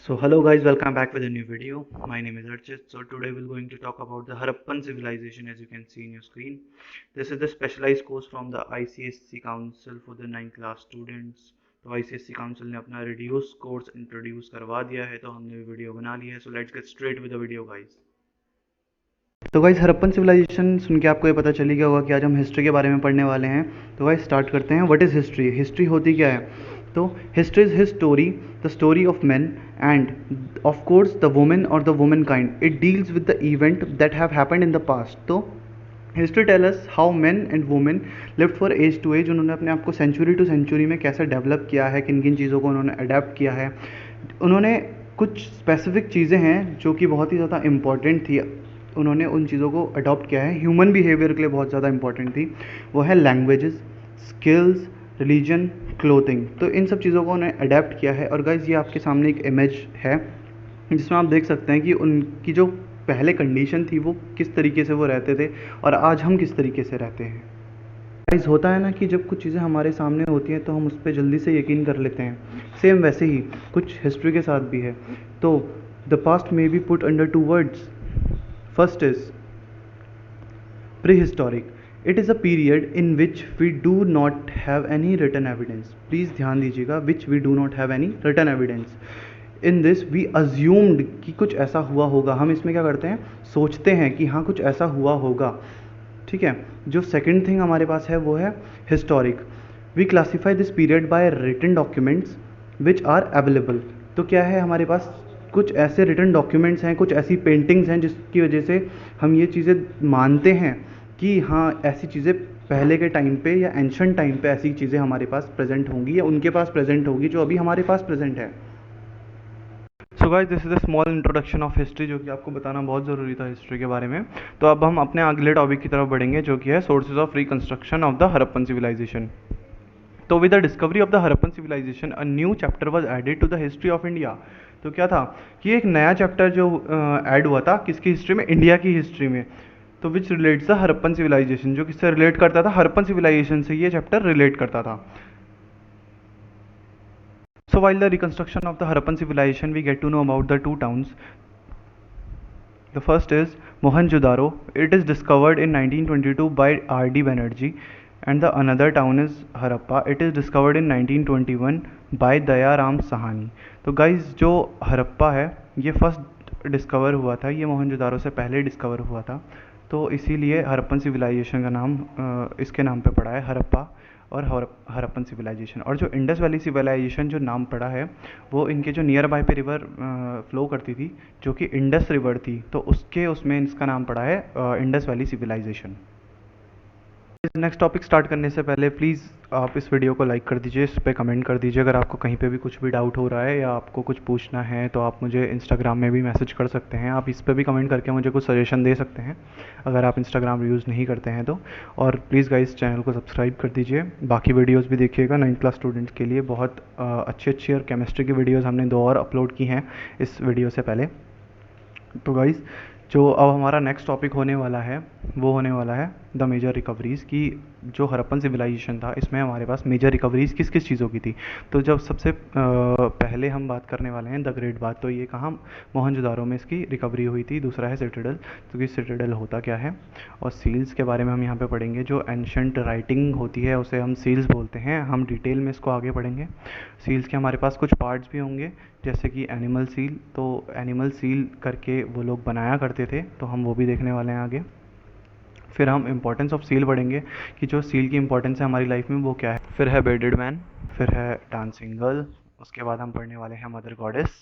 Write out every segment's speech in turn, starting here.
So hello guys, welcome back with a new video. My name is Archit. So today we're going to talk about the Harappan civilization, as you can see in your screen. This is the specialized course from the ICSC Council for the 9th class students. तो ICSC Council ने अपना reduce course introduce करवा दिया है, तो हमने video बना ली है. So let's get straight with the video guys. तो गाइस हरप्पन सिविलाइजेशन सुन के आपको ये पता चली गया होगा कि आज हम हिस्ट्री के बारे में पढ़ने वाले हैं. तो गाइस स्टार्ट करते हैं. What is history? हिस्ट्री होती क्या है? तो history is his story, the story of man and of course the women और the women kind. It deals with the event that have happened in the past. तो history tell us how man and women lived for age to age. उन्होंने अपने आप को century to century में कैसे develop किया है, किन किन चीज़ों को उन्होंने अडेप्ट किया है. उन्होंने कुछ स्पेसिफिक चीज़ें हैं जो कि बहुत ही ज़्यादा इम्पॉर्टेंट थी, उन्होंने उन चीज़ों को अडॉप्ट किया है, ह्यूमन बिहेवियर के लिए बहुत ज़्यादा इंपॉर्टेंट थी. वो है लैंग्वेजेस, स्किल्स, रिलीजन, क्लोथिंग. तो इन सब चीज़ों को उन्होंने अडेप्ट किया है. और गाइज ये आपके सामने एक इमेज है जिसमें आप देख सकते हैं कि उनकी जो पहले कंडीशन थी वो किस तरीके से वो रहते थे और आज हम किस तरीके से रहते हैं. गाइज होता है ना कि जब कुछ चीज़ें हमारे सामने होती हैं तो हम उस पर जल्दी से यकीन कर लेते हैं. सेम वैसे ही कुछ हिस्ट्री के साथ भी है. तो the past may be put under two words. First is prehistoric. It is a period in which we do not have any written evidence. Please ध्यान दीजिएगा, which we do not have any written evidence. In this we assumed कि कुछ ऐसा हुआ होगा. हम इसमें क्या करते हैं, सोचते हैं कि हाँ कुछ ऐसा हुआ होगा. ठीक है. जो सेकेंड थिंग हमारे पास है वो है historic. We classify this period by written documents which are available. तो क्या है, हमारे पास कुछ ऐसे रिटन डॉक्यूमेंट्स हैं, कुछ ऐसी पेंटिंग्स हैं जिसकी वजह से हम ये चीज़ें मानते हैं कि हाँ ऐसी चीज़ें पहले के टाइम पे या एंशंट टाइम पे ऐसी चीज़ें हमारे पास प्रेजेंट होंगी या उनके पास प्रेजेंट होगी जो अभी हमारे पास प्रेजेंट है. So guys this is a small introduction of history, जो कि आपको बताना बहुत ज़रूरी था हिस्ट्री के बारे में. तो अब हम अपने अगले टॉपिक की तरफ बढ़ेंगे जो कि है sources of reconstruction of the Harappan civilization. तो with the discovery of the Harappan civilization a new chapter was added to the history of India. तो क्या था कि एक नया चैप्टर जो ऐड हुआ था किसकी हिस्ट्री में, इंडिया की हिस्ट्री में. तो which relates the Harappan civilization, जो किससे रिलेट करता था, हरप्पन सिविलाइजेशन से ये चैप्टर रिलेट करता था. So while the reconstruction of the Harappan civilization, we get to know about the two towns. The first is Mohenjo-daro. It is discovered in 1922 by R.D. Banerjee, and the another town is Harappa. It is discovered in 1921 by Daya Ram Sahani. तो guys जो हरप्पा है ये first discover हुआ था, ये मोहनजोदारो से पहले discover हुआ था. तो इसीलिए हरप्पन सिविलाइजेशन का नाम इसके नाम पे पड़ा है, हरप्पा और हरप्पन सिविलाइजेशन. और जो इंडस वैली सिविलाइजेशन जो नाम पड़ा है वो इनके जो नियर बाय पे रिवर फ्लो करती थी जो कि इंडस रिवर थी, तो उसके उसमें इसका नाम पड़ा है Indus valley civilization. Next topic start करने से पहले प्लीज़ आप इस वीडियो को लाइक कर दीजिए, इस पर कमेंट कर दीजिए. अगर आपको कहीं पे भी कुछ भी डाउट हो रहा है या आपको कुछ पूछना है तो आप मुझे इंस्टाग्राम में भी मैसेज कर सकते हैं. आप इस पर भी कमेंट करके मुझे कुछ सजेशन दे सकते हैं अगर आप इंस्टाग्राम यूज़ नहीं करते हैं तो. और प्लीज़ गाइस चैनल को सब्सक्राइब कर दीजिए. बाकी वीडियोज़ भी देखिएगा 9th क्लास स्टूडेंट्स के लिए. बहुत अच्छी और केमिस्ट्री की वीडियोज़ हमने 2 और अपलोड की हैं इस वीडियो से पहले. तो गाइज़ जो अब हमारा नेक्स्ट टॉपिक होने वाला है वो होने वाला है द मेजर रिकवरीज़ की. जो हरप्पन सिविलाइजेशन था इसमें हमारे पास मेजर रिकवरीज़ किस किस चीज़ों की थी. तो जब सबसे पहले हम बात करने वाले हैं द ग्रेट बात, तो ये कहाँ, मोहनजोदारो में इसकी रिकवरी हुई थी. दूसरा है सिटाडेल. तो कि सिटाडेल होता क्या है, और सील्स के बारे में हम यहाँ पे पढ़ेंगे. जो एंशंट राइटिंग होती है उसे हम सील्स बोलते हैं. हम डिटेल में इसको आगे पढ़ेंगे. सील्स के हमारे पास कुछ पार्ट्स भी होंगे जैसे कि एनिमल सील. तो एनिमल सील करके वो लोग बनाया करते थे, तो हम वो भी देखने वाले हैं आगे. फिर हम इंपॉर्टेंस ऑफ सील पढ़ेंगे कि जो सील की इंपॉर्टेंस है हमारी लाइफ में वो क्या है. फिर है बेडेड मैन, फिर है डांसिंग गर्ल. उसके बाद हम पढ़ने वाले हैं mother goddess,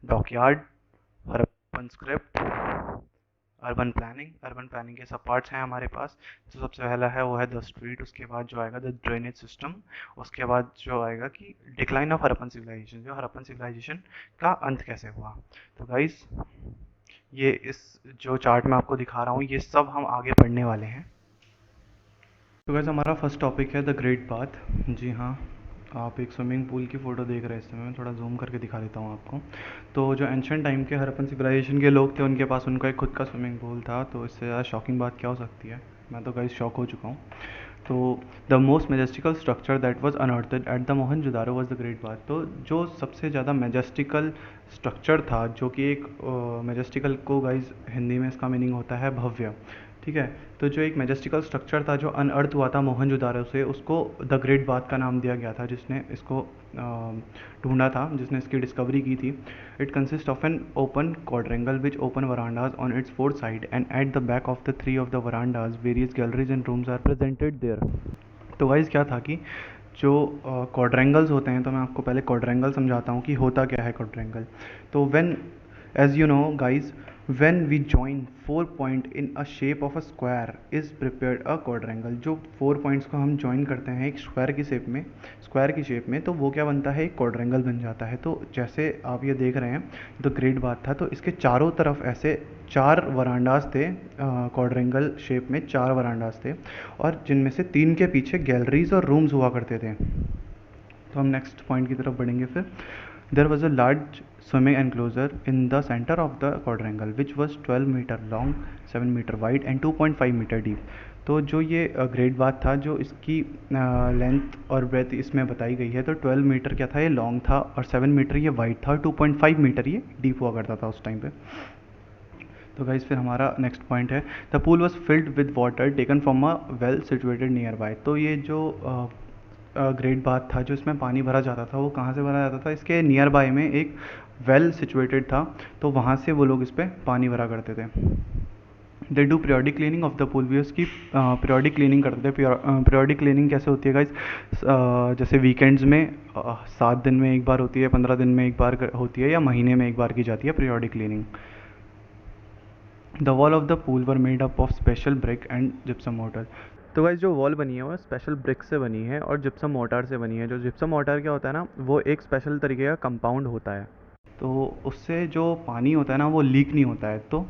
dockyard, Harappan script, urban planning के सब पार्ट्स हैं हमारे पास. तो सबसे पहला है वो है द स्ट्रीट. उसके बाद जो आएगा द ड्रेनेज सिस्टम. उसके बाद जो आएगा कि डिक्लाइन ऑफ हरप्पन सिविलाइजेशन, जो हरप्पन सिविलाइजेशन का अंत कैसे हुआ. तो गाइस ये इस जो चार्ट में आपको दिखा रहा हूँ ये सब हम आगे पढ़ने वाले हैं. तो गाइस हमारा फर्स्ट टॉपिक है द ग्रेट बाथ. जी हाँ, आप एक स्विमिंग पूल की फ़ोटो देख रहे हैं. इस समय मैं थोड़ा जूम करके दिखा देता हूँ आपको. तो जो एंशंट टाइम के हरप्पन सिविलाइजेशन के लोग थे उनके पास उनका एक खुद का स्विमिंग पूल था. तो इससे ज़्यादा शॉकिंग बात क्या हो सकती है. मैं तो गाइस शॉक हो चुका हूँ. तो the most majestical structure that was unearthed at the Mohenjodaro was the great bath. तो जो सबसे ज़्यादा मेजेस्टिकल स्ट्रक्चर था जो कि एक मेजेस्टिकल को गाइज हिंदी में इसका मीनिंग होता है भव्य, ठीक है। तो जो एक मेजेस्टिकल स्ट्रक्चर था जो अनअर्थ हुआ था मोहनजोदारो से, उसको द ग्रेट बाथ का नाम दिया गया था, जिसने इसको ढूंढा था, जिसने इसकी डिस्कवरी की थी। It consist of an open quadrangle which open verandas on its fourth side and at the back of the three of the verandas various galleries and rooms are presented there. तो guys क्या था कि जो क्वाड्रेंगल्स होते हैं, तो मैं आपको पहले क्वाड्रेंगल समझाता हूँ कि होता क्या है क्वाड्रेंगल। तो when, as you know guys, when we join 4 point in a shape of a square is prepared a quadrangle। जो 4 points को हम join करते हैं एक स्क्वायर की शेप में, स्क्वायर की शेप में, तो वो क्या बनता है, एक क्वाड्रेंगल बन जाता है। तो जैसे आप ये देख रहे हैं द ग्रेट बाथ था, तो इसके चारों तरफ ऐसे 4 वरांडास थे, क्वाड्रेंगल शेप में 4 वरांडास थे, और जिनमें से 3 के पीछे गैलरीज और रूम्स हुआ करते थे। तो हम नेक्स्ट पॉइंट की तरफ बढ़ेंगे फिर। There was a large swimming enclosure in the center of the quadrangle which was 12 meter long, 7 meter wide and 2.5 meter deep। तो जो ये ग्रेट बाथ था, जो इसकी लेंथ और ब्रेथ इसमें बताई गई है, तो 12 मीटर क्या था, ये लॉन्ग था, और 7 मीटर ये वाइड था, और 2.5 मीटर ये डीप हुआ करता था उस टाइम पे। तो गाइस फिर हमारा नेक्स्ट पॉइंट है, the pool was filled with water taken from a well situated near by. तो ये जो ग्रेट बाथ था, जो इसमें पानी भरा जाता था, वो कहाँ से भरा जाता था, इसके नियर बाय में एक वेल सिचुएटेड था, तो वहाँ से वो लोग इस पर पानी भरा करते थे। They do periodic cleaning of the pool, भी उसकी पीरियोडिक क्लीनिंग करते थे। पीरियोडिक क्लीनिंग कैसे होती है गाइस, जैसे वीकेंड्स में 7 दिन में एक बार होती है, 15 दिन में एक बार होती है, या महीने में एक बार की जाती है periodic cleaning. The wall of the pool were made up of special brick and gypsum mortar. तो गाइस जो वॉल बनी है वो स्पेशल ब्रिक से बनी है और जिप्सम मोर्टार से बनी है। जो जिप्सम मोर्टार क्या होता है ना, वो एक स्पेशल तरीके का कंपाउंड होता है, तो उससे जो पानी होता है ना वो लीक नहीं होता है। तो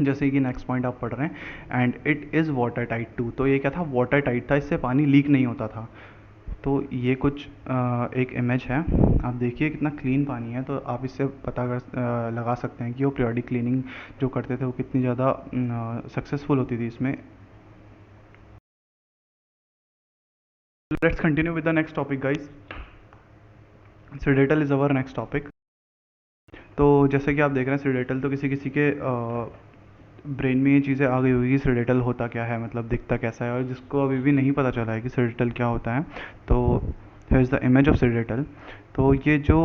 जैसे कि नेक्स्ट पॉइंट आप पढ़ रहे हैं, and it is water tight too. तो ये क्या था, वाटर टाइट था, इससे पानी लीक नहीं होता था। तो ये कुछ एक इमेज है, आप देखिए कितना क्लीन पानी है, तो आप इससे पता कर लगा सकते हैं कि वो पीरियोडिक क्लीनिंग जो करते थे वो कितनी ज़्यादा सक्सेसफुल होती थी इसमें। Let's continue with the next topic guys। Sedatal is our next topic। तो जैसे कि आप देख रहे हैं सेडेटल, तो किसी किसी के ब्रेन में ये चीज़ें आ गई होगी कि सेडेटल होता क्या है, मतलब दिखता कैसा है, और जिसको अभी भी नहीं पता चला है कि सेडेटल क्या होता है, तो here is the image of seated. तो ये जो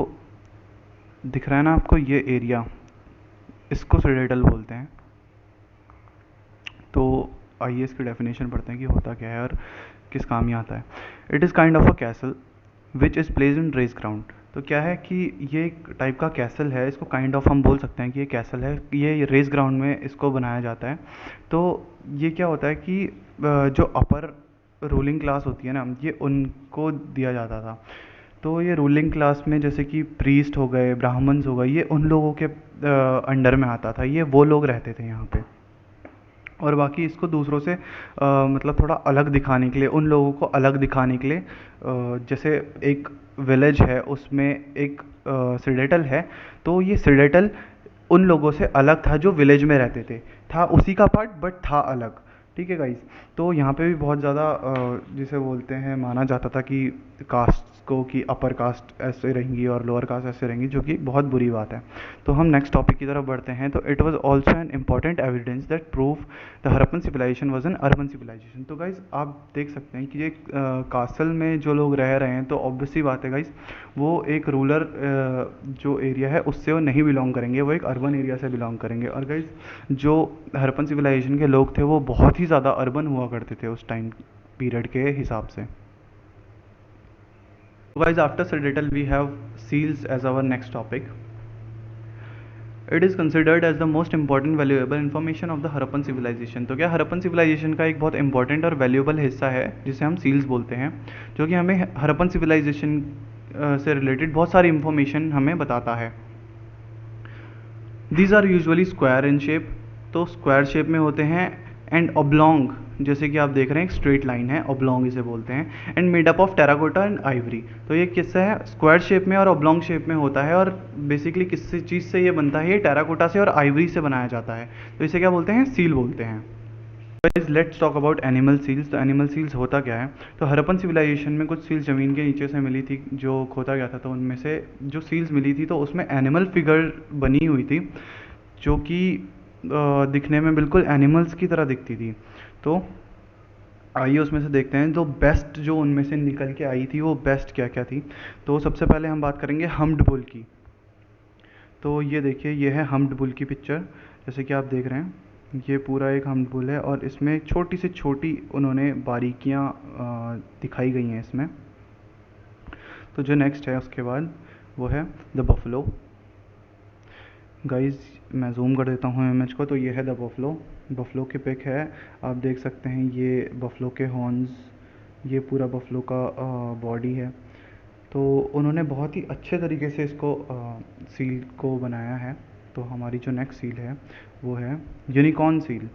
दिख रहा है ना आपको, ये एरिया, इसको सेडेटल बोलते हैं। तो आइए इसकी डेफिनेशन पढ़ते हैं कि होता क्या है और किस काम में आता है। It is kind of a castle which is place in race ground. तो क्या है कि ये एक टाइप का कैसल है, इसको काइंड ऑफ हम बोल सकते हैं कि ये कैसल है, ये रेस ग्राउंड में इसको बनाया जाता है। तो ये क्या होता है कि जो अपर रूलिंग क्लास होती है ना, ये उनको दिया जाता था। तो ये रूलिंग क्लास में जैसे कि प्रीस्ट हो गए, ब्राह्मण्स हो गए, ये उन लोगों के अंडर में आता था, ये वो लोग रहते थे यहाँ पे। और बाकी इसको दूसरों से मतलब थोड़ा अलग दिखाने के लिए, उन लोगों को अलग दिखाने के लिए, जैसे एक विलेज है उसमें एक सिडेटल है, तो ये सिडेटल उन लोगों से अलग था जो विलेज में रहते थे, था उसी का पार्ट बट था अलग, ठीक है गाइस। तो यहाँ पे भी बहुत ज़्यादा जिसे बोलते हैं माना जाता था कि कास्ट को, कि अपर कास्ट ऐसे रहेंगी और लोअर कास्ट ऐसे रहेंगी, जो कि बहुत बुरी बात है। तो हम नेक्स्ट टॉपिक की तरफ बढ़ते हैं। तो it was also an important evidence that prove the Harappan civilization was an urban civilization. तो गाइस आप देख सकते हैं कि ये कासल में जो लोग रह रहे हैं, तो ऑब्वियसली बात है गाइस, वो एक रूरल जो एरिया है उससे वो नहीं बिलोंग करेंगे, वो एक अर्बन एरिया से बिलोंग करेंगे। और गाइस जो हरप्पन सिविलाइजेशन के लोग थे वो बहुत ही ज़्यादा अर्बन हुआ करते थे उस टाइम पीरियड के हिसाब से। Guys, after Sedatal we have seals as our next topic। It is considered as the most important valuable information of the Harappan civilization। तो क्या हरप्पन civilization का एक बहुत important और valuable हिस्सा है जिसे हम seals बोलते हैं, जो कि हमें हरप्पन civilization से related बहुत सारी information हमें बताता है। These are usually square in shape। तो square shape में होते हैं, एंड oblong, जैसे कि आप देख रहे हैं एक स्ट्रेट लाइन है, oblong इसे बोलते हैं, and made up of terracotta and Ivory. तो ये किससे है, स्क्वायर शेप में और oblong शेप में होता है, और बेसिकली किस चीज़ से ये बनता है, ये टेराकोटा से और आइवरी से बनाया जाता है। तो इसे क्या बोलते हैं, सील बोलते हैं। Guys let's talk about animal seals. तो एनिमल सील्स होता क्या है? तो हरप्पन सिविलाइजेशन में कुछ सील्स ज़मीन के नीचे से मिली थी जो खोदा गया था, तो उनमें से जो सील्स मिली थी तो उसमें एनिमल फिगर बनी हुई थी जो कि दिखने में बिल्कुल एनिमल्स की तरह दिखती थी। तो आइए उसमें से देखते हैं जो बेस्ट जो उनमें से निकल के आई थी वो बेस्ट क्या क्या थी। तो सबसे पहले हम बात करेंगे हम्प्ड बुल की। तो ये देखिए, ये है हम्प्ड बुल की पिक्चर। जैसे कि आप देख रहे हैं, ये पूरा एक हम्प्ड बुल है और इसमें छोटी से छोटी उन्होंने बारीकियां दिखाई गई हैं इसमें। तो जो नेक्स्ट है उसके बाद वो है द बफलो। गाइस मैं जूम कर देता हूँ इमेज को। तो ये है द बफलो, बफलो की पिक है। आप देख सकते हैं ये बफलो के हॉर्न्स, ये पूरा बफलो का बॉडी है। तो उन्होंने बहुत ही अच्छे तरीके से इसको सील को बनाया है। तो हमारी जो नेक्स्ट सील है वो है यूनिकॉर्न सील।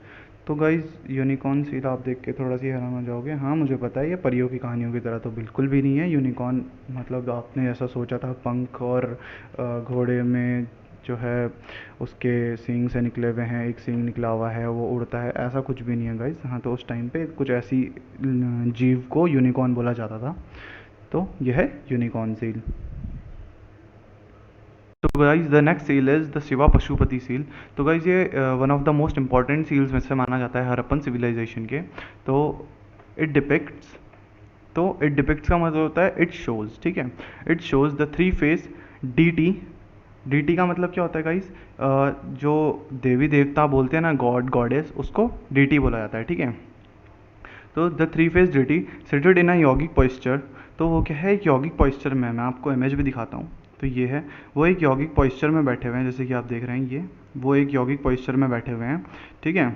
तो गाइज़ यूनिकॉर्न सील आप देख के थोड़ा सी हैरान हो जाओगे। हाँ मुझे पता है ये परियों की कहानियों की तरह तो बिल्कुल भी नहीं है। यूनिकॉर्न मतलब आपने ऐसा सोचा था पंख और घोड़े में जो है उसके सींग से निकले हुए हैं, एक सींग निकला हुआ है वो उड़ता है, ऐसा कुछ भी नहीं है गाइज़। हाँ तो उस टाइम पे कुछ ऐसी जीव को यूनिकॉर्न बोला जाता था। तो यह है यूनिकॉर्न सील। तो guys the next seal is the Shiva Pashupati seal. तो गाइज ये one of the most important seals में से माना जाता है हरप्पन सिविलाइजेशन के। तो इट डिपिक्ट्स, तो इट डिपिक्ट्स का मतलब होता है इट शोज़, ठीक है। It shows the three face deity. Deity का मतलब क्या होता है गाइज? जो देवी देवता बोलते हैं ना, गॉड गॉडेस, उसको डीटी बोला जाता है, ठीक है। तो the three face deity seated in a यौगिक पॉइस्चर। तो वो क्या है, एक यौगिक पॉइस्चर में, मैं आपको इमेज भी दिखाता हूँ। तो ये है, वो एक यौगिक पॉइस्चर में बैठे हुए हैं, जैसे कि आप देख रहे हैं ये वो एक यौगिक पॉइस्चर में बैठे हुए हैं, ठीक है।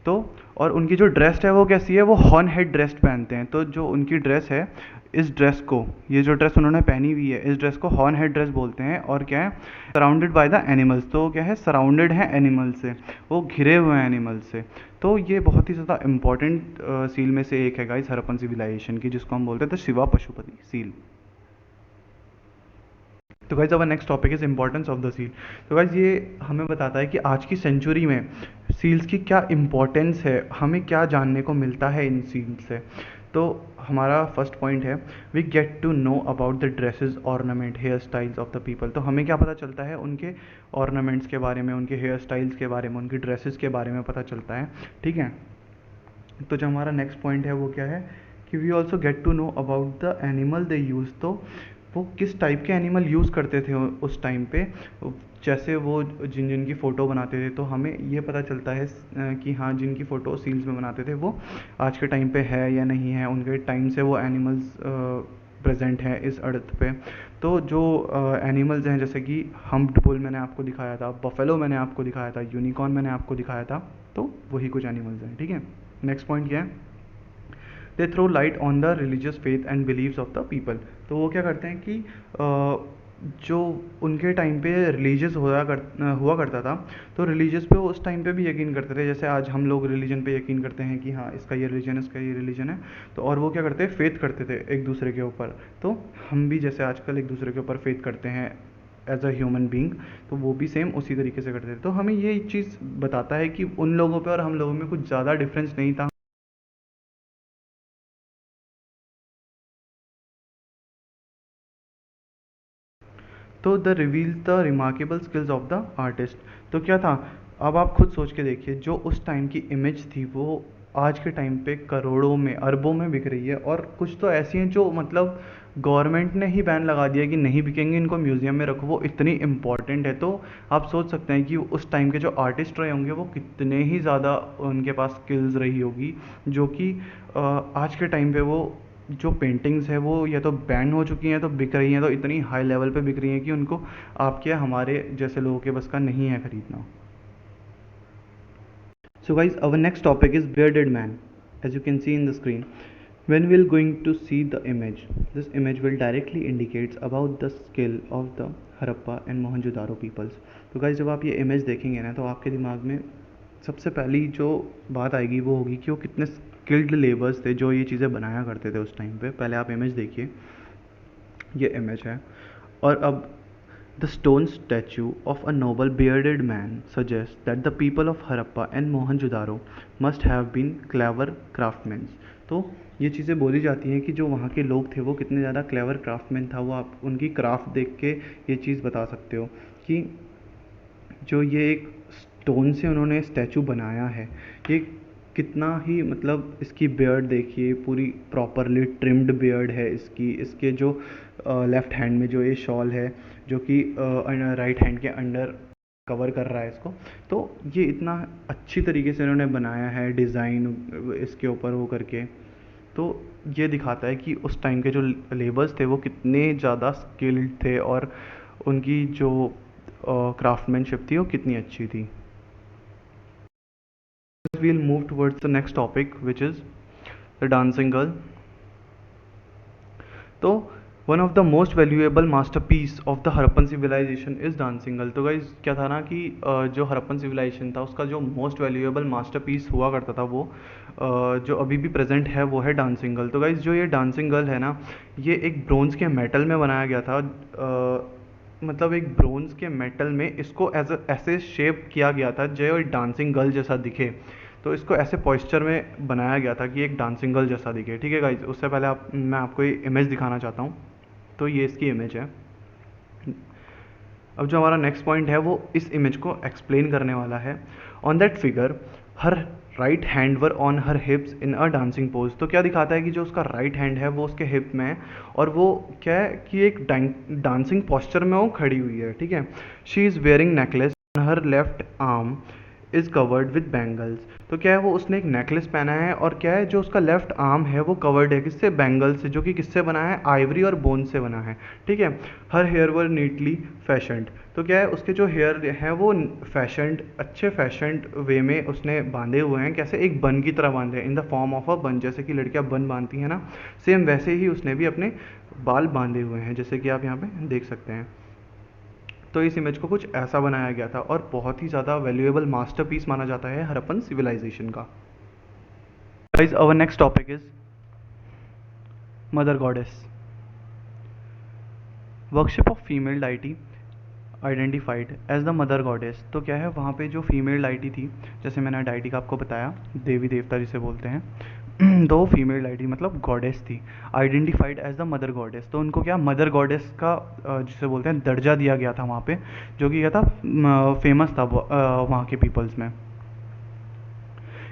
तो और उनकी जो ड्रेस है वो कैसी है, वो हॉर्न हेड ड्रेस पहनते हैं। तो जो उनकी ड्रेस है, इस ड्रेस को, ये जो ड्रेस उन्होंने पहनी हुई है, इस ड्रेस को हॉर्न हेड ड्रेस बोलते हैं। और क्या है, सराउंडेड बाय द एनिमल्स। तो क्या है, सराउंडेड है एनिमल से, वो घिरे हुए हैं एनिमल से। तो ये बहुत ही ज़्यादा इंपॉर्टेंट सील में से एक है गाइस हरप्पन सिविलाइजेशन की, जिसको हम बोलते हैं द शिवा पशुपति सील। तो guys our next topic is importance of the seal. तो गाइज ये हमें बताता है कि आज की सेंचुरी में सील्स की क्या इंपॉर्टेंस है, हमें क्या जानने को मिलता है इन सील से। तो हमारा फर्स्ट पॉइंट है, we get to know about the dresses, ornament, hair styles of the people. तो हमें क्या पता चलता है, उनके ऑर्नामेंट्स के बारे में, उनके हेयर स्टाइल्स के बारे में, उनकी ड्रेसेस के बारे में पता चलता है, ठीक है। तो जो हमारा नेक्स्ट पॉइंट है वो क्या है कि we also get to know about the animal they use. तो वो किस टाइप के एनिमल यूज़ करते थे उस टाइम पे, जैसे वो जिन जिनकी फ़ोटो बनाते थे। तो हमें ये पता चलता है कि हाँ, जिनकी फ़ोटो सील्स में बनाते थे वो आज के टाइम पे है या नहीं है, उनके टाइम से वो एनिमल्स प्रेजेंट हैं इस अर्थ पे। तो जो एनिमल्स हैं, जैसे कि हम्प्ड बुल मैंने आपको दिखाया था, बफेलो मैंने आपको दिखाया था, यूनिकॉर्न मैंने आपको दिखाया था, तो वही कुछ एनिमल्स हैं, ठीक है। नेक्स्ट पॉइंट क्या है, they throw light on the religious faith and believes of the people. तो वो क्या करते हैं कि जो उनके टाइम पे रिलीजियस हुआ करता था, तो रिलीजियस पे उस टाइम पे भी यकीन करते थे, जैसे आज हम लोग रिलीजन पे यकीन करते हैं कि हाँ इसका ये रिलीजन है, इसका ये रिलीजन है। तो और वो क्या करते हैं, फेथ करते थे एक दूसरे के ऊपर। तो हम भी जैसे आजकल एक दूसरे के ऊपर फेथ करते हैं एज अ ह्यूमन बींग, तो वो भी सेम उसी तरीके से करते थे। तो हमें ये चीज़ बताता है कि उन लोगों पे और हम लोगों में कुछ ज़्यादा डिफरेंस नहीं था। तो the reveal the remarkable skills of the artist. तो क्या था, अब आप खुद सोच के देखिए, जो उस टाइम की इमेज थी वो आज के टाइम पे करोड़ों में, अरबों में बिक रही है। और कुछ तो ऐसी हैं जो मतलब गवर्नमेंट ने ही बैन लगा दिया कि नहीं बिकेंगे, इनको म्यूज़ियम में रखो, वो इतनी इम्पॉर्टेंट है। तो आप सोच सकते हैं कि उस टाइम के जो आर्टिस्ट रहे होंगे वो कितने ही ज़्यादा उनके पास स्किल्स रही होगी, जो कि आज के टाइम पे वो जो पेंटिंग्स है वो या तो बैन हो चुकी हैं, तो बिक रही हैं तो इतनी हाई लेवल पे बिक रही हैं कि उनको आपके हमारे जैसे लोगों के बस का नहीं है खरीदना। So guys, our next topic is bearded man. As you can see in the screen, when we're going to see the image, this image will directly indicates about the skill of the Harappa and Mohenjo-daro peoples. तो guys जब आप ये image देखेंगे ना, तो आपके दिमाग में सबसे पहली जो बात आएगी वो होगी कि वो कितने स्किल्ड लेबर्स थे जो ये चीज़ें बनाया करते थे उस टाइम पे। पहले आप इमेज देखिए, ये इमेज है। और अब The stone statue of a noble bearded man suggests that the people of Harappa and Mohenjo-daro must have been clever craftsmen. तो ये चीज़ें बोली जाती हैं कि जो वहाँ के लोग थे वो कितने ज़्यादा क्लेवर क्राफ्टमैन था, वो आप उनकी क्राफ्ट देख के ये चीज़ बता सकते हो कि जो ये एक स्टोन से उन्होंने स्टैचू बनाया है, ये कितना ही मतलब इसकी बियर्ड देखिए, पूरी प्रॉपरली ट्रिम्ड बियर्ड है इसके जो लेफ़्ट हैंड में जो ये शॉल है जो कि राइट हैंड के अंडर कवर कर रहा है इसको, तो ये इतना अच्छी तरीके से इन्होंने बनाया है डिज़ाइन इसके ऊपर वो करके। तो ये दिखाता है कि उस टाइम के जो लेबर्स थे वो कितने ज़्यादा स्किल्ड थे और उनकी जो क्राफ्टमैनशिप थी वो कितनी अच्छी थी। We'll move towards the next topic, which is the dancing girl. तो one of the most valuable masterpiece of the Harappan civilization is dancing girl. तो गाइज क्या था ना कि जो हरप्पन सिविलाइजेशन था उसका जो मोस्ट वैल्यूएबल मास्टरपीस हुआ करता था वो जो अभी भी प्रेजेंट है वो है डांसिंग गर्ल। तो गाइज जो ये डांसिंग गर्ल है ना, ये एक ब्रोंज़ के मेटल में बनाया गया था, मतलब एक ब्रोंज़ के मेटल में इसको ऐसे शेप किया गया था जो डांसिंग गर्ल जैसा दिखे। तो इसको ऐसे पॉस्चर में बनाया गया था कि एक डांसिंग गर्ल जैसा दिखे। ठीक है गाइज, उससे पहले मैं आपको ये इमेज दिखाना चाहता हूँ। तो ये इसकी इमेज है। अब जो हमारा नेक्स्ट पॉइंट है वो इस इमेज को एक्सप्लेन करने वाला है। On that figure her right hand were on her हिप्स in a dancing pose. तो क्या दिखाता है कि जो उसका राइट हैंड है वो उसके हिप में है और वो क्या है कि एक डांसिंग पोस्चर में वो खड़ी हुई है। ठीक है। She is wearing necklace on her left arm is covered with bangles. तो क्या है वो उसने एक नेकलेस पहना है और क्या है जो उसका लेफ्ट आर्म है वो कवर्ड है किससे, बैंगल से, जो कि किससे बना है, आइवरी और बोन से बना है। ठीक है। हर हेयर वर नीटली फैशनड। तो क्या है उसके जो हेयर हैं वो फैशनड, अच्छे फैशनड वे में उसने बांधे हुए हैं। कैसे, एक बन की तरह बांधे हैं, in the form of a बन, जैसे कि लड़कियां बन बांधती हैं ना, सेम वैसे ही उसने भी अपने बाल बांधे हुए हैं, जैसे कि आप यहाँ पे देख सकते हैं। तो इस इमेज को कुछ ऐसा बनाया गया था और बहुत ही ज़्यादा वैल्यूएबल मास्टरपीस माना जाता है हरप्पन सिविलाइजेशन का। Guys, our next topic is mother goddess. Worship of female deity identified as the mother goddess. तो क्या है वहाँ पे जो फीमेल डाइटी थी, जैसे मैंने डाइटी का आपको बताया, देवी देवता जिसे बोलते हैं, तो फीमेल डाइटी मतलब गॉडेस थी, identified as the mother goddess. तो उनको क्या मदर गॉडेस का जिसे बोलते हैं दर्जा दिया गया था वहाँ पे, जो कि क्या था, फेमस था वहाँ के पीपल्स में।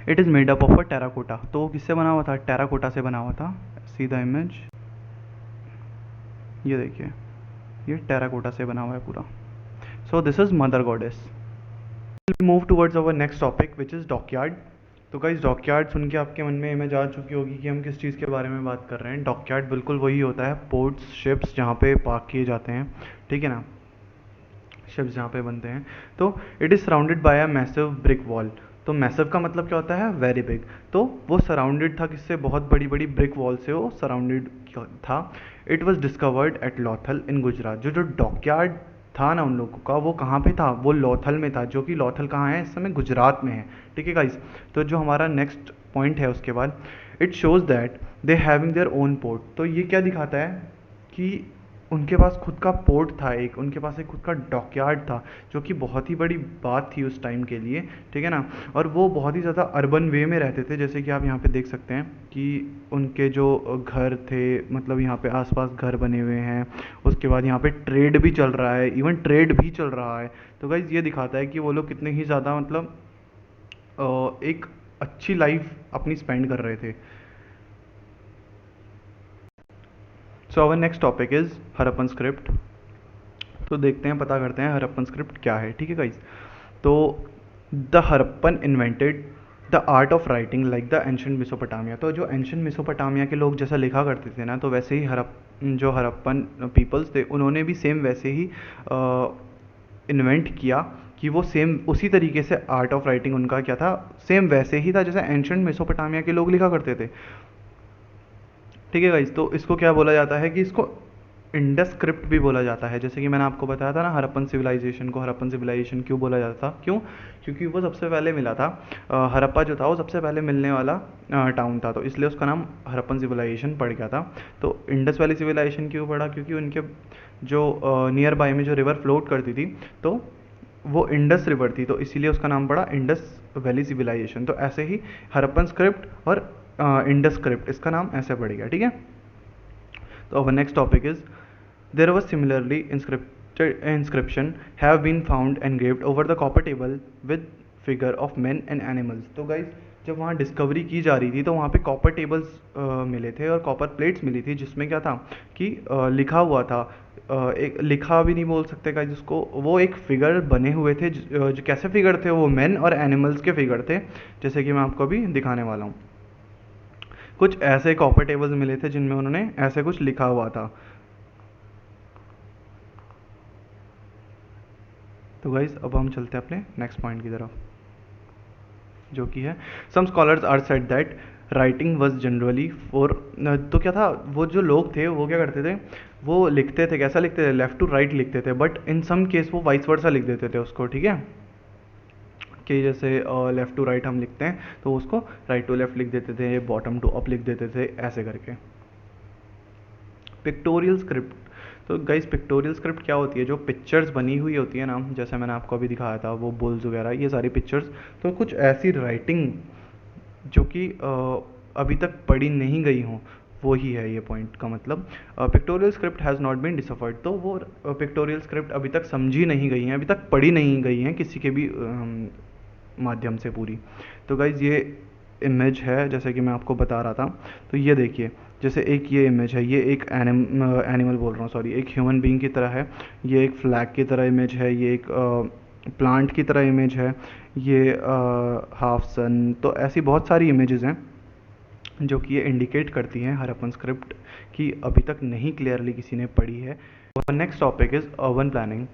It is made up of a terracotta. तो किससे बना हुआ था, टेराकोटा से बना हुआ था। सी द इमेज, ये देखिए, ये टेराकोटा से बना हुआ है पूरा। So this is mother goddess. Move towards our next topic which is dockyard. तो गाइस, डॉकयार्ड सुन के आपके मन में इमेज आ चुकी होगी कि हम किस चीज़ के बारे में बात कर रहे हैं। डॉकयार्ड बिल्कुल वही होता है, पोर्ट्स, शिप्स जहाँ पे पार्क किए जाते हैं। ठीक है ना, शिप्स जहाँ पे बनते हैं। तो it is surrounded by a massive brick wall. तो मैसिव का मतलब क्या होता है, वेरी बिग। तो वो सराउंडेड था किससे, बहुत बड़ी बड़ी ब्रिक वॉल से वो सराउंडेड था। इट वॉज डिस्कवर्ड एट लॉथल इन गुजरात। जो जो डॉकयार्ड था ना उन लोगों का, वो कहाँ पे था, वो लॉथल में था, जो कि लॉथल कहाँ है, इस समय गुजरात में है। ठीक है गाइस। तो जो हमारा नेक्स्ट पॉइंट है उसके बाद, it shows that they having their own port. तो ये क्या दिखाता है कि उनके पास खुद का पोर्ट था, एक उनके पास एक खुद का डॉकयार्ड था, जो कि बहुत ही बड़ी बात थी उस टाइम के लिए। ठीक है ना। और वो बहुत ही ज़्यादा अर्बन वे में रहते थे, जैसे कि आप यहाँ पे देख सकते हैं कि उनके जो घर थे, मतलब यहाँ पे आसपास घर बने हुए हैं। उसके बाद यहाँ पे ट्रेड भी चल रहा है, इवन ट्रेड भी चल रहा है। तो गाइज ये दिखाता है कि वो लोग कितने ही ज़्यादा मतलब एक अच्छी लाइफ अपनी स्पेंड कर रहे थे। So our next topic is Harappan script. तो देखते हैं, पता करते हैं हरप्पन स्क्रिप्ट क्या है। ठीक है गाइज। तो the Harappan invented the art of writing like the ancient Mesopotamia. तो जो एंशंट मेसोपोटामिया के लोग जैसा लिखा करते थे ना, तो वैसे ही जो हरप्पन पीपल्स थे उन्होंने भी सेम वैसे ही इन्वेंट किया कि वो सेम उसी तरीके से आर्ट ऑफ राइटिंग उनका क्या था, सेम वैसे ही था जैसे एंशंट मेसोपोटामिया के लोग लिखा करते थे। ठीक है गाइज। तो इसको क्या बोला जाता है कि इसको इंडस स्क्रिप्ट भी बोला जाता है। जैसे कि मैंने आपको बताया था ना, हरप्पन सिविलाइजेशन को हरप्पन सिविलाइजेशन क्यों बोला जाता था, क्यों, क्योंकि वो सबसे पहले मिला था। हरप्पा जो था वो सबसे पहले मिलने वाला टाउन था, तो इसलिए उसका नाम हरप्पन सिविलाइजेशन पड़ गया था। तो इंडस वैली सिविलाइजेशन क्यों पड़ा, क्योंकि उनके जो नियर बाय में जो रिवर फ्लोट करती थी, तो वो इंडस रिवर थी, तो इसीलिए उसका नाम पड़ा इंडस वैली सिविलाइजेशन। तो ऐसे ही हरप्पन स्क्रिप्ट और इंडस स्क्रिप्ट, इसका नाम ऐसे पड़ गया, ठीक है। तो our next topic is there was similarly inscription have been found engraved over the copper table with figure of men and animals। तो गाइज जब वहाँ डिस्कवरी की जा रही थी तो वहाँ पे कॉपर टेबल्स मिले थे और कॉपर प्लेट्स मिली थी, जिसमें क्या था कि लिखा हुआ था, एक लिखा भी नहीं बोल सकते गाइज उसको, वो एक फिगर बने हुए थे, जो कैसे फिगर थे, वो मेन और एनिमल्स के फिगर थे, जैसे कि मैं आपको अभी दिखाने वाला हूँ। कुछ ऐसे कॉपर टेबल्स मिले थे जिनमें उन्होंने ऐसे कुछ लिखा हुआ था। तो गाइज अब हम चलते हैं अपने नेक्स्ट पॉइंट की तरफ, जो कि है some scholars are said that writing was generally for. तो क्या था, वो जो लोग थे वो क्या करते थे, वो लिखते थे, कैसा लिखते थे, लेफ्ट टू राइट लिखते थे, बट इन सम केस वो वाइस वर्सा लिख देते थे उसको, ठीक है, कि जैसे लेफ़्ट टू राइट हम लिखते हैं तो उसको राइट टू लेफ़्ट लिख देते थे, बॉटम टू अप लिख देते थे, ऐसे करके। पिक्टोरियल स्क्रिप्ट, तो गाइस पिक्टोरियल स्क्रिप्ट क्या होती है, जो पिक्चर्स बनी हुई होती है ना, जैसे मैंने आपको अभी दिखाया था वो बुल्स वगैरह, ये सारी पिक्चर्स, तो कुछ ऐसी राइटिंग जो कि अभी तक पढ़ी नहीं गई हों, वो ही है ये पॉइंट का मतलब। Pictorial script has not been deciphered, तो वो पिक्टोरियल स्क्रिप्ट अभी तक समझी नहीं गई हैं, अभी तक पढ़ी नहीं गई हैं किसी के भी माध्यम से पूरी। तो गाइज़ ये इमेज है जैसे कि मैं आपको बता रहा था, तो ये देखिए, जैसे एक ये इमेज है, ये एक एनिमल बोल रहा हूँ सॉरी, एक ह्यूमन बीइंग की तरह है, ये एक फ्लैग की तरह इमेज है, ये एक प्लांट की तरह इमेज है, ये हाफ सन, तो ऐसी बहुत सारी इमेजेस हैं जो कि ये इंडिकेट करती हैं हरप्पन स्क्रिप्ट की अभी तक नहीं क्लियरली किसी ने पढ़ी है। और next topic is urban planning.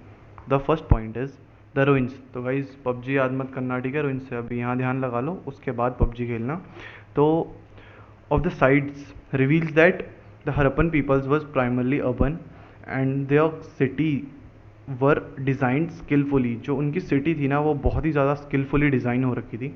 The first point is the ruins. तो गाइज पबजी याद मत करना, ठीक है, रुइंस से अभी यहाँ ध्यान लगा लो, उसके बाद पबजी खेलना। तो of the sites reveals that the Harappan peoples was primarily urban and their city were designed skilfully. जो उनकी सिटी थी ना वो बहुत ही ज़्यादा स्किलफुली डिज़ाइन हो रखी थी,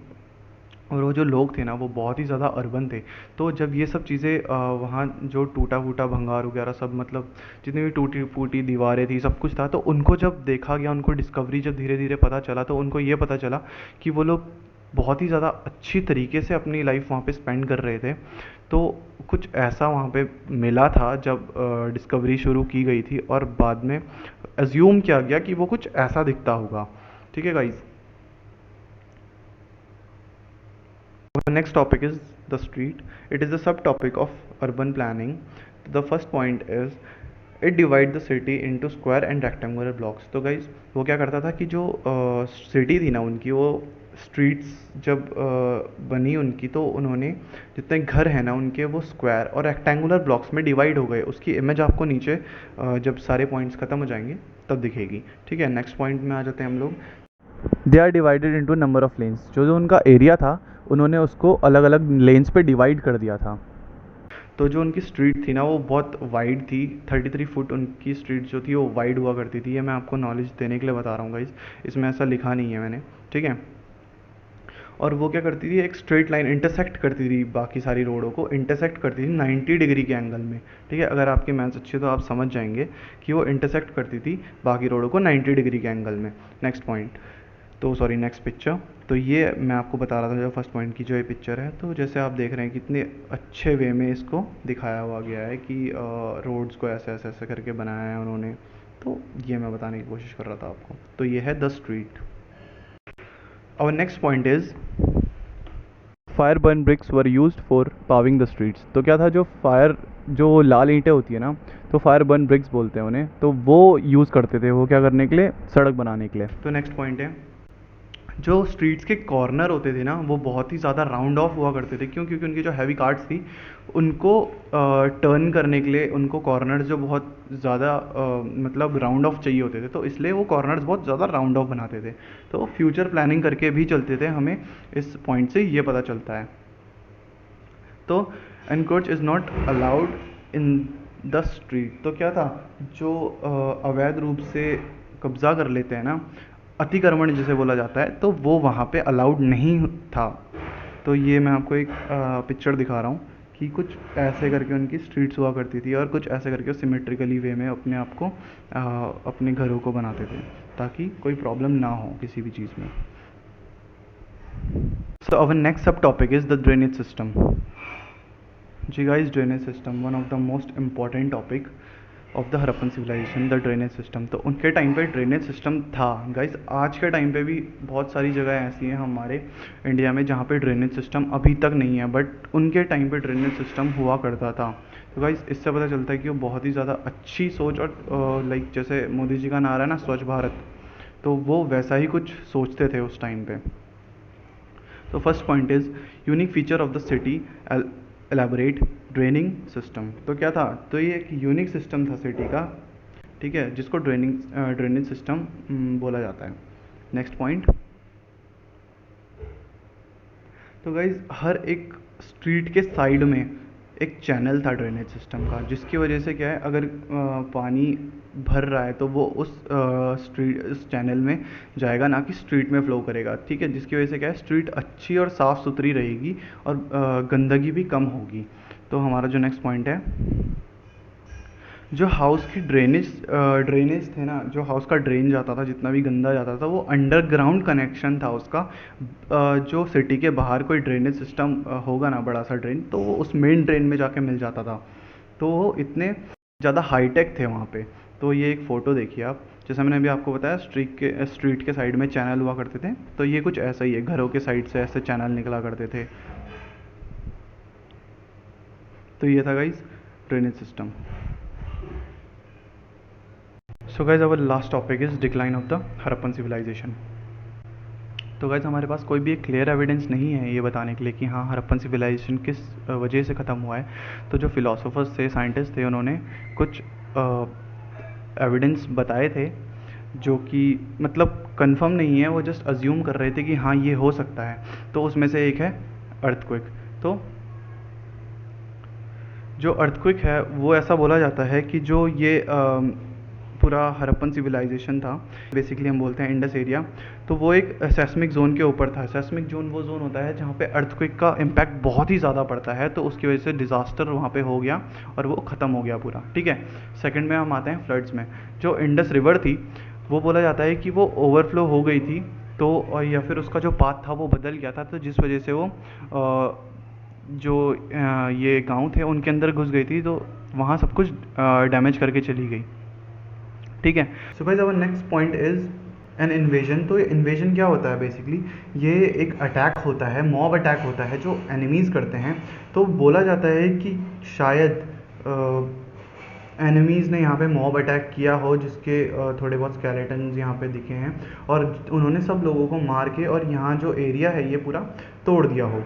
और वो जो लोग थे ना वो बहुत ही ज़्यादा अर्बन थे। तो जब ये सब चीज़ें वहाँ जो टूटा फूटा भंगार वगैरह सब, मतलब जितनी भी टूटी फूटी दीवारें थी सब कुछ था, तो उनको जब देखा गया, उनको डिस्कवरी जब धीरे धीरे पता चला, तो उनको ये पता चला कि वो लोग बहुत ही ज़्यादा अच्छी तरीके से अपनी लाइफ वहाँ पे स्पेंड कर रहे थे। तो कुछ ऐसा वहाँ पे मिला था जब डिस्कवरी शुरू की गई थी, और बाद में एज्यूम किया गया कि वो कुछ ऐसा दिखता होगा, ठीक है guys. Our next topic is the street. It is a subtopic of urban planning. The first point is it divide the city into square and rectangular blocks। तो गाइज वो क्या करता था कि जो सिटी थी ना उनकी, वो स्ट्रीट्स जब बनी उनकी, तो उन्होंने जितने घर हैं ना उनके, वो स्क्वायर और रेक्टेंगुलर ब्लॉक्स में डिवाइड हो गए। उसकी इमेज आपको नीचे जब सारे पॉइंट्स ख़त्म हो जाएंगे तब दिखेगी, ठीक है। नेक्स्ट पॉइंट में आ जाते हैं हम लोग। They are divided into number of lanes. जो जो उनका एरिया था उन्होंने उसको अलग अलग लेन्स पे डिवाइड कर दिया था। तो जो उनकी स्ट्रीट थी ना वो बहुत वाइड थी, 33 फुट उनकी स्ट्रीट जो थी वो वाइड हुआ करती थी। ये मैं आपको नॉलेज देने के लिए बता रहा हूँ गाइस, इसमें ऐसा लिखा नहीं है मैंने, ठीक है। और वो क्या करती थी, एक स्ट्रेट लाइन इंटरसेक्ट करती थी, बाकी सारी रोडों को इंटरसेक्ट करती थी 90 डिग्री के एंगल में, ठीक है। अगर आपकी मैथ्स अच्छी है तो आप समझ जाएंगे कि वो इंटरसेक्ट करती थी बाकी रोडों को 90 डिग्री के एंगल में। नेक्स्ट पॉइंट, तो सॉरी नेक्स्ट पिक्चर। तो ये मैं आपको बता रहा था जो फर्स्ट पॉइंट की जो ये पिक्चर है, तो जैसे आप देख रहे हैं कितने अच्छे वे में इसको दिखाया हुआ गया है कि रोड्स को ऐसे ऐसे ऐसे करके बनाया है उन्होंने। तो ये मैं बताने की कोशिश कर रहा था आपको। तो ये है the street. Our next point is fire burn bricks were used for paving the streets. तो क्या था, जो फायर, जो लाल ईंटें होती है ना, तो फायर बर्न ब्रिक्स बोलते हैं उन्हें, तो वो यूज़ करते थे वो क्या करने के लिए, सड़क बनाने के लिए। तो नेक्स्ट पॉइंट है, जो स्ट्रीट्स के कॉर्नर होते थे ना वो बहुत ही ज़्यादा राउंड ऑफ हुआ करते थे। क्यों? क्योंकि उनकी जो हैवी कार्ट्स थी उनको टर्न करने के लिए उनको कॉर्नर्स जो बहुत ज़्यादा मतलब राउंड ऑफ चाहिए होते थे, तो इसलिए वो कॉर्नर्स बहुत ज़्यादा राउंड ऑफ बनाते थे। तो फ्यूचर प्लानिंग करके भी चलते थे, हमें इस पॉइंट से ये पता चलता है। तो encroach is not allowed in the street. तो क्या था, जो अवैध रूप से कब्ज़ा कर लेते हैं ना, अतिक्रमण जिसे बोला जाता है, तो वो वहाँ पे अलाउड नहीं था। तो ये मैं आपको एक पिक्चर दिखा रहा हूँ कि कुछ ऐसे करके उनकी स्ट्रीट्स हुआ करती थी और कुछ ऐसे करके सिमेट्रिकली वे में अपने आप को अपने घरों को बनाते थे ताकि कोई प्रॉब्लम ना हो किसी भी चीज़ में. So our next subtopic is the drainage system. जी guys, drainage system one of the most important topic of the Harappan civilization, the drainage system. तो उनके टाइम पे ड्रेनेज सिस्टम था गाइस. आज के टाइम पे भी बहुत सारी जगह ऐसी हैं हमारे इंडिया में जहाँ पे ड्रेनेज सिस्टम अभी तक नहीं है, बट उनके टाइम पे ड्रेनेज सिस्टम हुआ करता था. तो गाइस इससे पता चलता है कि वो बहुत ही ज़्यादा अच्छी सोच और लाइक जैसे मोदी जी का नारा है ना स्वच्छ भारत, तो वो वैसा ही कुछ सोचते थे उस टाइम पे. तो first point is unique feature of the city elaborate draining system. तो क्या था, तो ये एक यूनिक सिस्टम था सिटी का, ठीक है, जिसको ड्रेनेज सिस्टम बोला जाता है. नेक्स्ट पॉइंट, तो गाइज हर एक स्ट्रीट के साइड में एक चैनल था ड्रेनेज सिस्टम का, जिसकी वजह से क्या है, अगर पानी भर रहा है तो वो उस चैनल में जाएगा, ना कि स्ट्रीट में फ्लो करेगा, ठीक है. जिसकी वजह से क्या है, स्ट्रीट अच्छी और साफ़ सुथरी रहेगी और गंदगी भी कम होगी. तो हमारा जो नेक्स्ट पॉइंट है, जो हाउस की ड्रेनेज थे ना, जो हाउस का ड्रेन जाता था, जितना भी गंदा जाता था, वो अंडरग्राउंड कनेक्शन था उसका. जो सिटी के बाहर कोई ड्रेनेज सिस्टम होगा ना, बड़ा सा ड्रेन, तो वो उस मेन ड्रेन में जाके मिल जाता था. तो वो इतने ज़्यादा हाईटेक थे वहाँ पे. तो ये एक फ़ोटो देखिए आप, जैसे मैंने अभी आपको बताया स्ट्रीट के साइड में चैनल हुआ करते थे, तो ये कुछ ऐसा ही है, घरों के साइड से ऐसे चैनल निकला करते थे. तो ये था guys drainage system. So guys our last topic is decline of the Harappan civilization. तो गाइज हमारे पास कोई भी एक क्लियर एविडेंस नहीं है ये बताने के लिए कि हाँ हरप्पन सिविलाइजेशन किस वजह से ख़त्म हुआ है. तो जो फिलोसोफर्स थे, साइंटिस्ट थे, उन्होंने कुछ एविडेंस बताए थे जो कि मतलब कंफर्म नहीं है, वो जस्ट अज्यूम कर रहे थे कि हाँ ये हो सकता है. तो उसमें से एक है अर्थक्वेक. तो जो अर्थक्वेक है वो ऐसा बोला जाता है कि जो ये पूरा हरप्पन सिविलाइजेशन था, बेसिकली हम बोलते हैं इंडस एरिया, तो वो एक सेस्मिक जोन के ऊपर था. सेस्मिक जोन वो जोन होता है जहाँ पे अर्थक्वेक का इम्पैक्ट बहुत ही ज़्यादा पड़ता है, तो उसकी वजह से डिज़ास्टर वहाँ पे हो गया और वो ख़त्म हो गया पूरा, ठीक है. सेकंड में हम आते हैं फ्लड्स में. जो इंडस रिवर थी वो बोला जाता है कि वो ओवरफ्लो हो गई थी, तो या फिर उसका जो पाथ था वो बदल गया था, तो जिस वजह से वो जो ये गांव थे उनके अंदर घुस गई थी, तो वहाँ सब कुछ डैमेज करके चली गई, ठीक है. So guys our next point is an invasion. तो ये इन्वेजन क्या होता है, बेसिकली ये एक अटैक होता है, मॉब अटैक होता है जो एनिमीज़ करते हैं. तो बोला जाता है कि शायद एनिमीज़ ने यहाँ पे मॉब अटैक किया हो, जिसके थोड़े बहुत स्केलेटन्स यहाँ पे दिखे हैं, और उन्होंने सब लोगों को मार के और यहाँ जो एरिया है ये पूरा तोड़ दिया हो,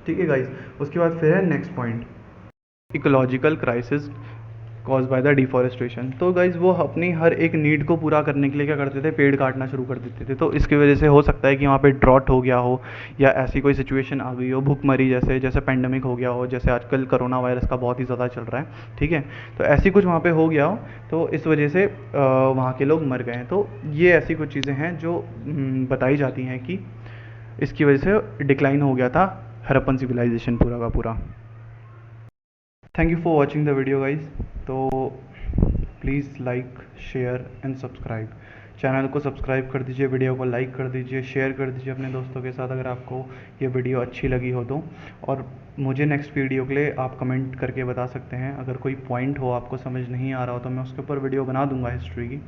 ठीक है गाइस. उसके बाद फिर है next point, ecological crisis cause by the deforestation. तो गाइज वो अपनी हर एक नीड को पूरा करने के लिए क्या करते थे, पेड़ काटना शुरू कर देते थे. तो इसकी वजह से हो सकता है कि वहाँ पे ड्रॉट हो गया हो, या ऐसी कोई सिचुएशन आ गई हो, भूखमरी जैसे पेंडेमिक हो गया हो, जैसे आजकल कोरोना वायरस का बहुत ही ज़्यादा चल रहा है, ठीक है. तो ऐसी कुछ वहाँ पे हो गया हो, तो इस वजह से वहाँ के लोग मर गए हैं. तो ये ऐसी कुछ चीज़ें हैं जो बताई जाती हैं कि इसकी वजह से डिक्लाइन हो गया था हरप्पन सिविलाइजेशन पूरा का पूरा. Thank you for watching the video guys. तो please like, share and subscribe. Channel को सब्सक्राइब कर दीजिए, वीडियो को लाइक कर दीजिए, शेयर कर दीजिए अपने दोस्तों के साथ अगर आपको ये वीडियो अच्छी लगी हो तो. और मुझे नेक्स्ट वीडियो के लिए आप कमेंट करके बता सकते हैं. अगर कोई पॉइंट हो आपको समझ नहीं आ रहा हो तो मैं उसके ऊपर वीडियो बना दूंगा हिस्ट्री की.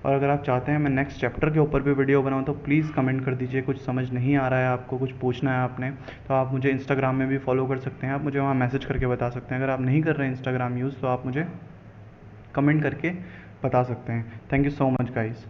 और अगर आप चाहते हैं मैं नेक्स्ट चैप्टर के ऊपर भी वीडियो बनाऊं तो प्लीज़ कमेंट कर दीजिए. कुछ समझ नहीं आ रहा है आपको, कुछ पूछना है आपने, तो आप मुझे इंस्टाग्राम में भी फॉलो कर सकते हैं. आप मुझे वहाँ मैसेज करके बता सकते हैं. अगर आप नहीं कर रहे हैं इंस्टाग्राम यूज़ तो आप मुझे कमेंट करके बता सकते हैं. Thank you so much guys.